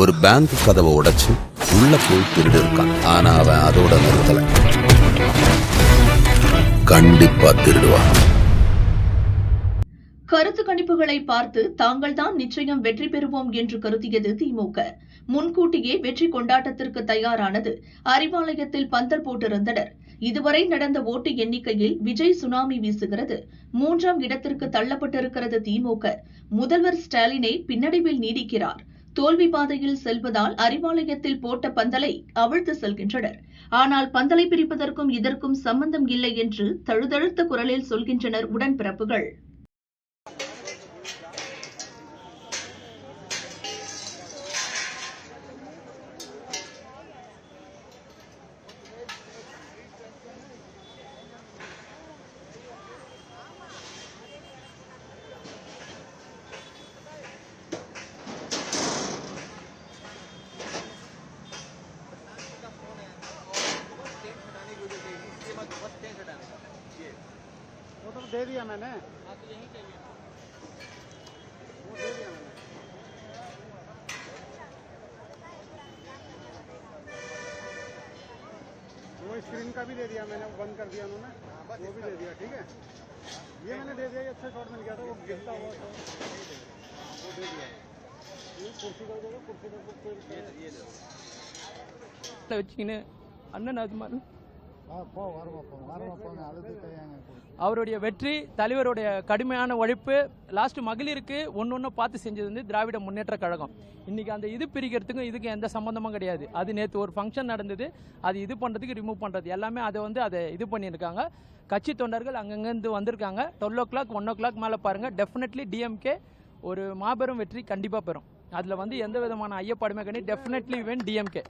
ஒரு பேங்க் கதவை உடைச்சு உள்ள போய் திருடி இருக்கான். ஆனா அவன் அதோட நிறுத்தல, கண்டிப்பா திருடுவான். கருத்து கணிப்புகளை பார்த்து தாங்கள் தான் நிச்சயம் வெற்றி பெறுவோம் என்று கருதியது திமுக. முன்கூட்டியே வெற்றி கொண்டாட்டத்திற்கு தயாரானது. அறிவாலயத்தில் பந்தல் போட்டிருந்தனர். இதுவரை நடந்த ஓட்டு எண்ணிக்கையில் விஜய் சுனாமி வீசுகிறது. 3ஆம் இடத்திற்கு தள்ளப்பட்டிருக்கிறது திமுக. முதல்வர் ஸ்டாலினே பின்னடைவில் நீடிக்கிறார். தோல்வி பாதையில் செல்வதால் அறிவாலயத்தில் போட்ட பந்தலை அவிழ்த்து செல்கின்றனர். ஆனால் பந்தலை பிரிப்பதற்கும் இதற்கும் சம்பந்தம் இல்லை என்று தழுதழுத்த குரலில் சொல்கின்றனர் உடன்பிறப்புகள். वो तो दे दिया मैंने, तो यही चाहिए, वो दे दिया मैंने। वो स्क्रीन का भी दे दिया मैंने, वो बंद कर दिया उन्होंने, वो भी दे दिया। ठीक है, ये मैंने दे दिया, ये अच्छा शॉट मिल गया था, वो गिरता हुआ था, वो दे दिया। ये कुर्सी का देगा, कुर्सी का வச்சுக்கின்னு அண்ணன் அது மாதிரி அவருடைய வெற்றி, தலைவருடைய கடுமையான உழைப்பு, லாஸ்ட் மகளிருக்கு ஒன்று பார்த்து செஞ்சது வந்து திராவிட முன்னேற்ற கழகம். இன்னைக்கு அந்த இது பிரிக்கிறதுக்கும் இதுக்கு எந்த சம்பந்தமும் கிடையாது. அது நேற்று ஒரு ஃபங்க்ஷன் நடந்தது, அது இது பண்ணுறதுக்கு ரிமூவ் பண்ணுறது எல்லாமே அதை இது பண்ணியிருக்காங்க. கட்சி தொண்டர்கள் அங்கங்கேருந்து வந்திருக்காங்க. 12 o'clock 1 o'clock மேலே பாருங்கள், டெஃபினெட்லி டிஎம்கே ஒரு மாபெரும் வெற்றி கண்டிப்பாக பெறும். அதில் வந்து எந்த விதமான ஐயப்பாடுமே கிடையாது. Definitely when DMK.